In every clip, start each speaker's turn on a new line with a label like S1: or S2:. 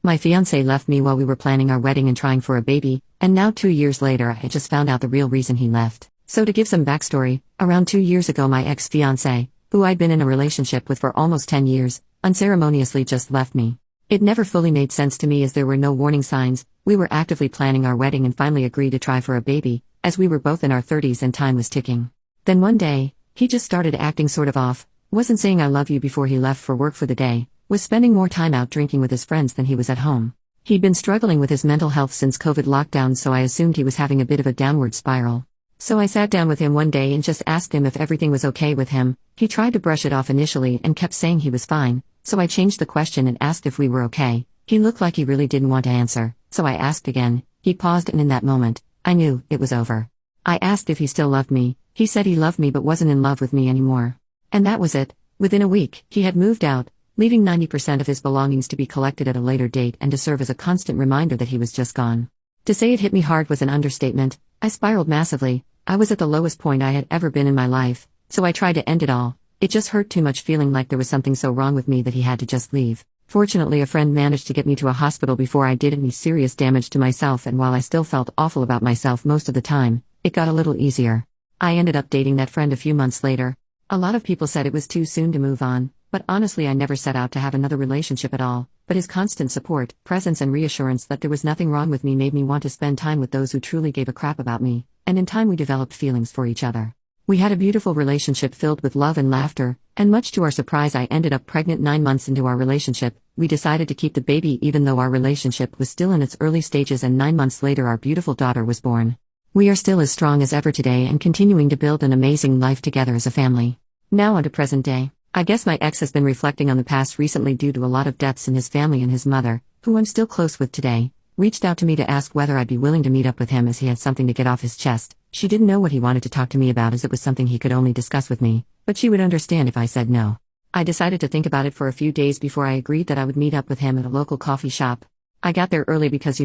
S1: My fiancé left me while we were planning our wedding and trying for a baby, and now 2 years later I just found out the real reason he left. So to give some backstory, around 2 years ago my ex-fiancé, who I'd been in a relationship with for almost 10 years, unceremoniously just left me. It never fully made sense to me as there were no warning signs. We were actively planning our wedding and finally agreed to try for a baby, as we were both in our 30s and time was ticking. Then one day, he just started acting sort of off, wasn't saying I love you before he left for work for the day, was spending more time out drinking with his friends than he was at home. He'd been struggling with his mental health since COVID lockdown, so I assumed he was having a bit of a downward spiral. So I sat down with him one day and just asked him if everything was okay with him. He tried to brush it off initially and kept saying he was fine, so I changed the question and asked if we were okay. He looked like he really didn't want to answer, so I asked again. He paused, and in that moment, I knew it was over. I asked if he still loved me. He said he loved me but wasn't in love with me anymore. And that was it. Within a week, he had moved out, leaving 90% of his belongings to be collected at a later date and to serve as a constant reminder that he was just gone. To say it hit me hard was an understatement. I spiraled massively. I was at the lowest point I had ever been in my life, so I tried to end it all. It just hurt too much, feeling like there was something so wrong with me that he had to just leave. Fortunately, a friend managed to get me to a hospital before I did any serious damage to myself, and while I still felt awful about myself most of the time, it got a little easier. I ended up dating that friend a few months later. A lot of people said it was too soon to move on, but honestly I never set out to have another relationship at all, but his constant support, presence and reassurance that there was nothing wrong with me made me want to spend time with those who truly gave a crap about me, and in time we developed feelings for each other. We had a beautiful relationship filled with love and laughter, and much to our surprise I ended up pregnant 9 months into our relationship. We decided to keep the baby even though our relationship was still in its early stages, and 9 months later our beautiful daughter was born. We are still as strong as ever today and continuing to build an amazing life together as a family. Now on to present day. I guess my ex has been reflecting on the past recently due to a lot of deaths in his family, and his mother, who I'm still close with today, reached out to me to ask whether I'd be willing to meet up with him as he had something to get off his chest. She didn't know what he wanted to talk to me about as it was something he could only discuss with me, but she would understand if I said no. I decided to think about it for a few days before I agreed that I would meet up with him at a local coffee shop. I got there early because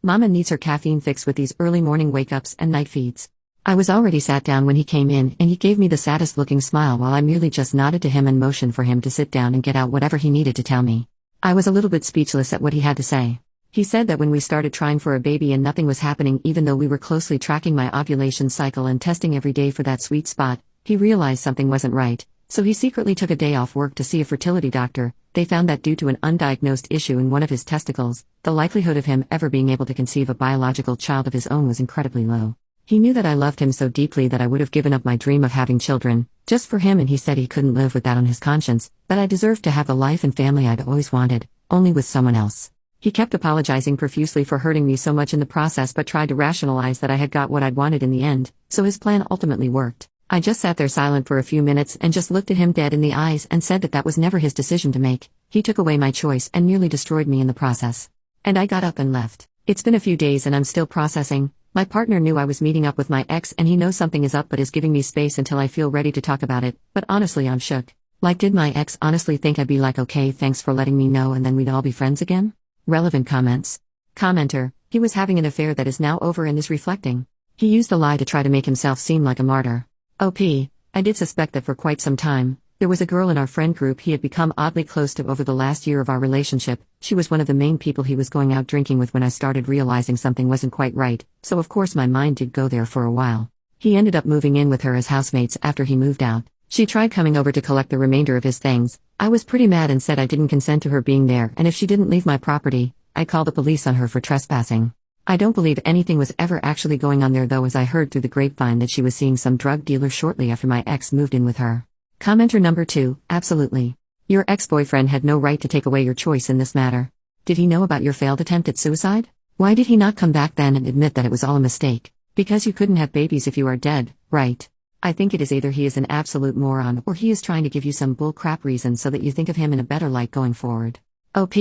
S1: Mama needs her caffeine fix with these early morning wake-ups and night feeds. I was already sat down when he came in, and he gave me the saddest looking smile while I merely just nodded to him and motioned for him to sit down and get out whatever he needed to tell me. I was a little bit speechless at what he had to say. He said that when we started trying for a baby and nothing was happening, even though we were closely tracking my ovulation cycle and testing every day for that sweet spot, he realized something wasn't right, so he secretly took a day off work to see a fertility doctor. They found that due to an undiagnosed issue in one of his testicles, the likelihood of him ever being able to conceive a biological child of his own was incredibly low. He knew that I loved him so deeply that I would have given up my dream of having children, just for him, and he said he couldn't live with that on his conscience, that I deserved to have the life and family I'd always wanted, only with someone else. He kept apologizing profusely for hurting me so much in the process, but tried to rationalize that I had got what I'd wanted in the end, so his plan ultimately worked. I just sat there silent for a few minutes and just looked at him dead in the eyes and said that that was never his decision to make. He took away my choice and nearly destroyed me in the process. And I got up and left. It's been a few days and I'm still processing. My partner knew I was meeting up with my ex and he knows something is up but is giving me space until I feel ready to talk about it, but honestly I'm shook. Like, did my ex honestly think I'd be like, okay, thanks for letting me know, and then we'd all be friends again? Relevant comments. Commenter, he was having an affair that is now over and is reflecting. He used a lie to try to make himself seem like a martyr. OP, I did suspect that for quite some time. There was a girl in our friend group he had become oddly close to over the last year of our relationship. She was one of the main people he was going out drinking with when I started realizing something wasn't quite right, so of course my mind did go there for a while. He ended up moving in with her as housemates after he moved out. She tried coming over to collect the remainder of his things. I was pretty mad and said I didn't consent to her being there, and if she didn't leave my property, I'd call the police on her for trespassing. I don't believe anything was ever actually going on there though, as I heard through the grapevine that she was seeing some drug dealer shortly after my ex moved in with her. Commenter number 2, absolutely. Your ex-boyfriend had no right to take away your choice in this matter. Did he know about your failed attempt at suicide? Why did he not come back then and admit that it was all a mistake? Because you couldn't have babies if you are dead, right? I think it is either he is an absolute moron or he is trying to give you some bull crap reason so that you think of him in a better light going forward. OP,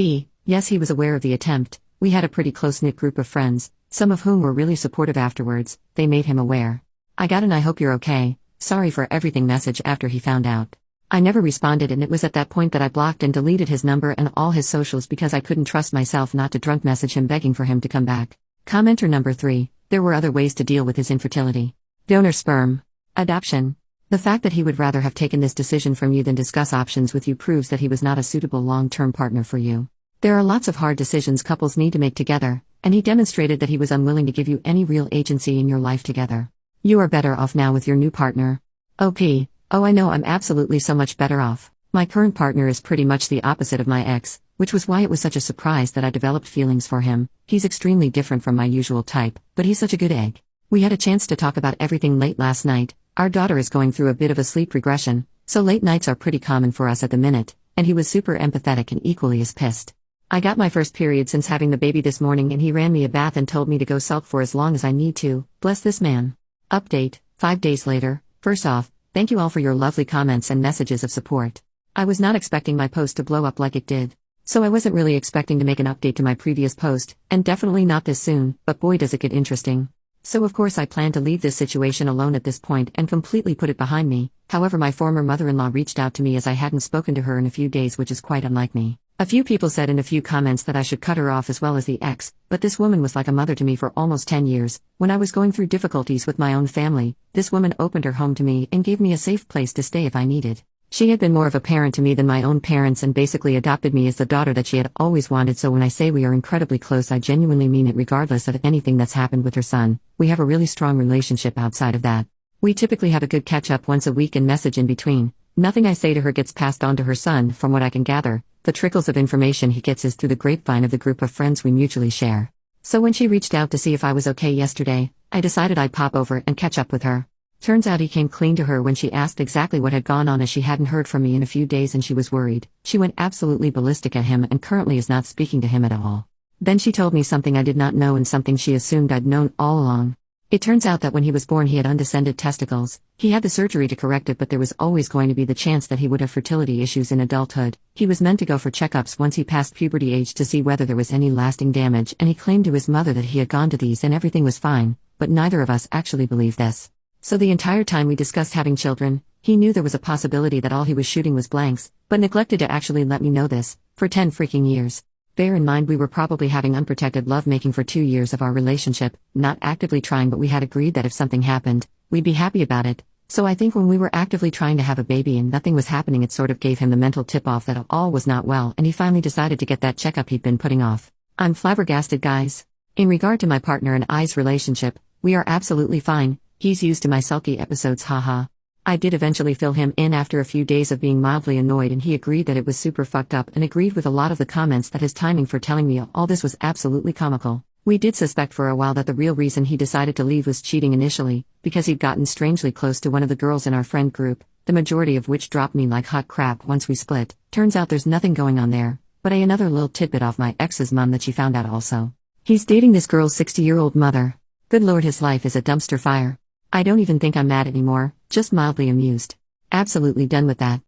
S1: yes, he was aware of the attempt. We had a pretty close-knit group of friends, some of whom were really supportive afterwards. They made him aware. I got an "I hope you're okay, sorry for everything" message after he found out. I never responded, and it was at that point that I blocked and deleted his number and all his socials because I couldn't trust myself not to drunk message him begging for him to come back. Commenter number 3, there were other ways to deal with his infertility. Donor sperm. Adoption. The fact that he would rather have taken this decision from you than discuss options with you proves that he was not a suitable long-term partner for you. There are lots of hard decisions couples need to make together, and he demonstrated that he was unwilling to give you any real agency in your life together. You are better off now with your new partner. Oh, I know, I'm absolutely so much better off. My current partner is pretty much the opposite of my ex, which was why it was such a surprise that I developed feelings for him. He's extremely different from my usual type, but he's such a good egg. We had a chance to talk about everything late last night. Our daughter is going through a bit of a sleep regression, so late nights are pretty common for us at the minute, and he was super empathetic and equally as pissed. I got my first period since having the baby this morning, and he ran me a bath and told me to go sulk for as long as I need to. Bless this man. Update, 5 days later. First off, thank you all for your lovely comments and messages of support. I was not expecting my post to blow up like it did. So I wasn't really expecting to make an update to my previous post, and definitely not this soon, but boy does it get interesting. So of course I plan to leave this situation alone at this point and completely put it behind me. However, my former mother-in-law reached out to me as I hadn't spoken to her in a few days, which is quite unlike me. A few people said in a few comments that I should cut her off as well as the ex, but this woman was like a mother to me for almost 10 years. When I was going through difficulties with my own family, this woman opened her home to me and gave me a safe place to stay if I needed. She had been more of a parent to me than my own parents and basically adopted me as the daughter that she had always wanted. So when I say we are incredibly close, I genuinely mean it regardless of anything that's happened with her son. We have a really strong relationship outside of that. We typically have a good catch-up once a week and message in between. Nothing I say to her gets passed on to her son, from what I can gather. The trickles of information he gets is through the grapevine of the group of friends we mutually share. So when she reached out to see if I was okay yesterday, I decided I'd pop over and catch up with her. Turns out he came clean to her when she asked exactly what had gone on, as she hadn't heard from me in a few days and she was worried. She went absolutely ballistic at him and currently is not speaking to him at all. Then she told me something I did not know and something she assumed I'd known all along. It turns out that when he was born he had undescended testicles. He had the surgery to correct it, but there was always going to be the chance that he would have fertility issues in adulthood. He was meant to go for checkups once he passed puberty age to see whether there was any lasting damage, and he claimed to his mother that he had gone to these and everything was fine, but neither of us actually believed this. So the entire time we discussed having children, he knew there was a possibility that all he was shooting was blanks, but neglected to actually let me know this, for 10 freaking years. Bear in mind we were probably having unprotected lovemaking for 2 years of our relationship, not actively trying, but we had agreed that if something happened, we'd be happy about it. So I think when we were actively trying to have a baby and nothing was happening, it sort of gave him the mental tip-off that all was not well, and he finally decided to get that checkup he'd been putting off. I'm flabbergasted, guys. In regard to my partner and I's relationship, we are absolutely fine. He's used to my sulky episodes, haha. I did eventually fill him in after a few days of being mildly annoyed, and he agreed that it was super fucked up and agreed with a lot of the comments that his timing for telling me all this was absolutely comical. We did suspect for a while that the real reason he decided to leave was cheating initially, because he'd gotten strangely close to one of the girls in our friend group, the majority of which dropped me like hot crap once we split. Turns out there's nothing going on there, but another little tidbit off my ex's mom that she found out also. He's dating this girl's 60-year-old mother. Good lord, his life is a dumpster fire. I don't even think I'm mad anymore, just mildly amused. Absolutely done with that.